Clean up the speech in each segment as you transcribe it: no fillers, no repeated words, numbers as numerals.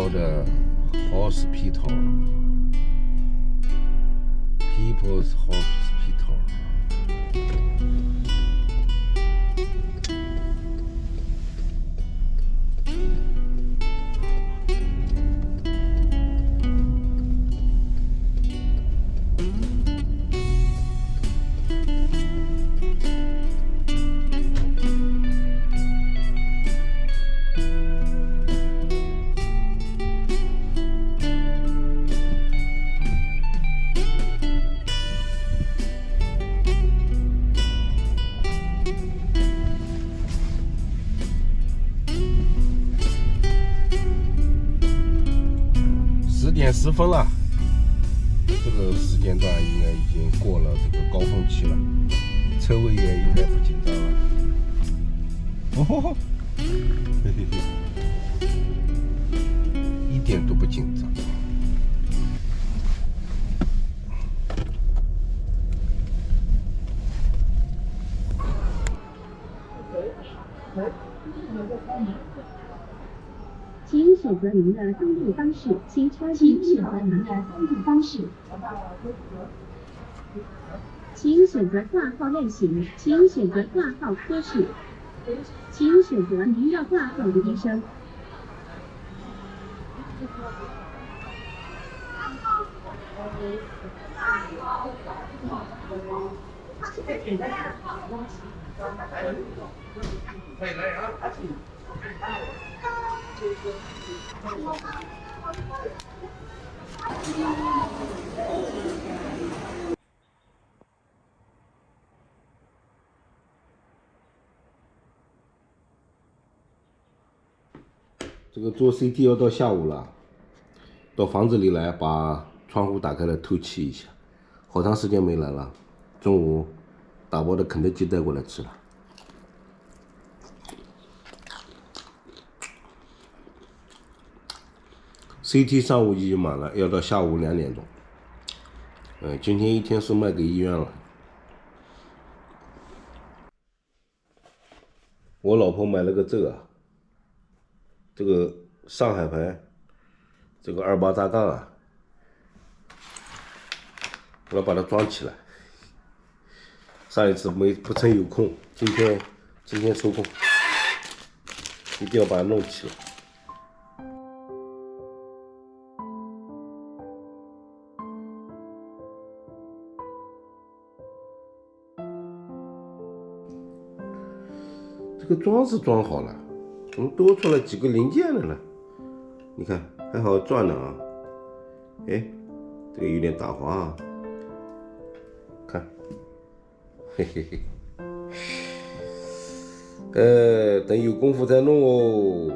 岛的 Hospital，People's Hospital。10点10分了，这个时间段应该已经过了这个高峰期了，车位员应该不紧张了。哦吼吼，嘿嘿嘿，一点都不紧张。请选择您的登录方式，请选择您的登录方式。请选择挂号类型，请选择挂号科室，请选择您要挂号的医生。这个做 CT 要到下午了，到房子里来把窗户打开来透气一下，好长时间没来了。中午打包的肯德基带过来吃了。CT 上午已经满了，要到下午2点钟。今天一天是卖给医院了。我老婆买了个这个上海牌，这个28扎杠啊，我要把它装起来。上一次不曾有空，今天抽空，一定要把它弄起来。这个装是装好了，怎么多出来几个零件来了？你看还好转呢啊！哎，这个有点打滑啊，看，嘿嘿嘿。等有功夫再弄哦。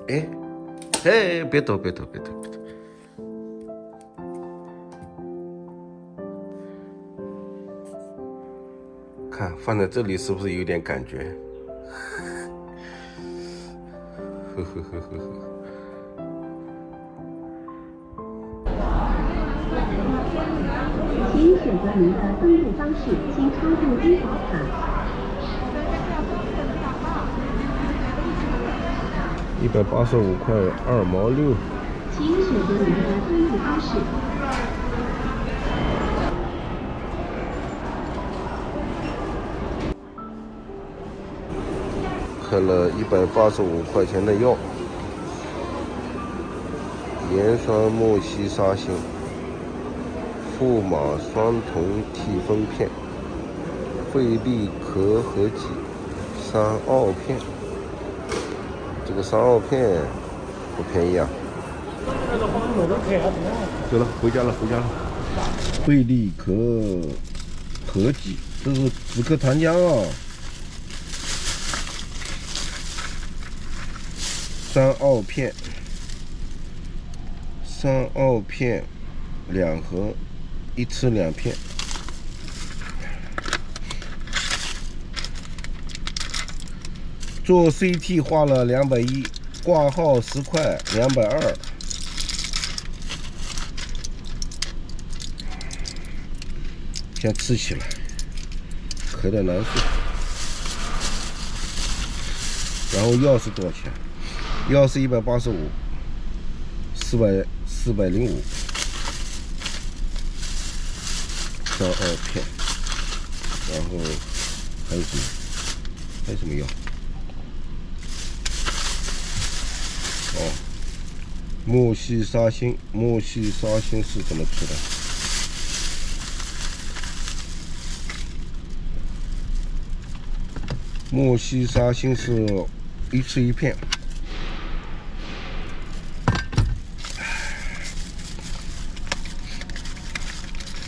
哎，别抖。看放在这里是不是有点感觉？呵。请选择您的登录方式，请输入医保卡。185块2毛6。请选择您的登录方式。开了185块钱的药，盐酸莫西沙星、富马双酮替芬片、费利可合己、3奥片。这个3奥片不便宜啊。走了，回家了。费利可合己，这是止咳糖浆啊。3奥片2盒，1吃2片。做 CT 花了210，挂号10块220。先吃起来，咳得难受。然后钥匙多少钱？钥匙185，405，上2片，然后还有什么？还有什么药？哦，莫西沙星，莫西沙星是怎么吃的？莫西沙星是1次1片。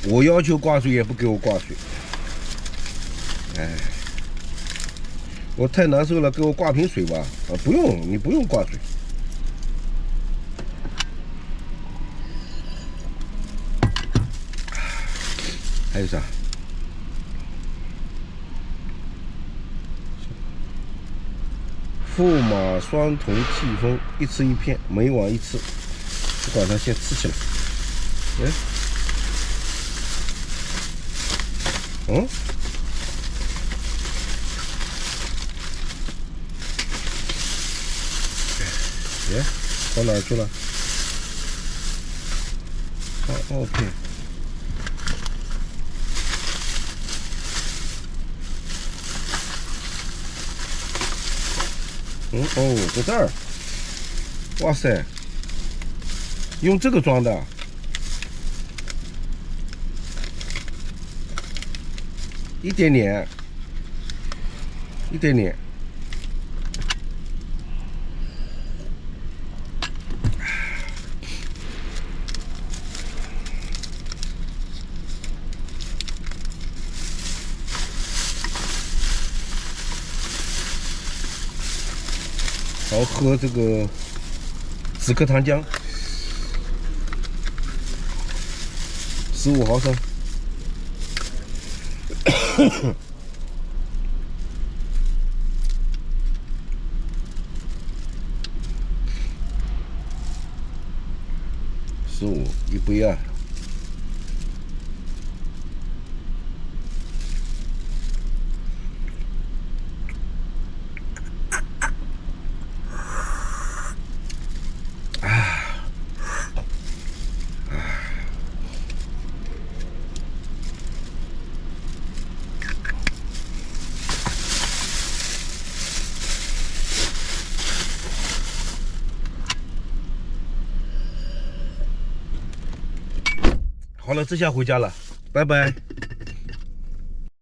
我要求挂水也不给我挂水，哎，我太难受了，给我挂瓶水吧。啊，不用，你不用挂水。还有啥？驸马双酮替风，1次1片，每晚1次。不管它，先吃起来。哎，哎，跑哪儿去了？上2片。哦，在这儿。哇塞，用这个装的。一点点。然后喝这个止咳糖浆，15毫升。15一杯啊。好了，这下回家了，拜拜。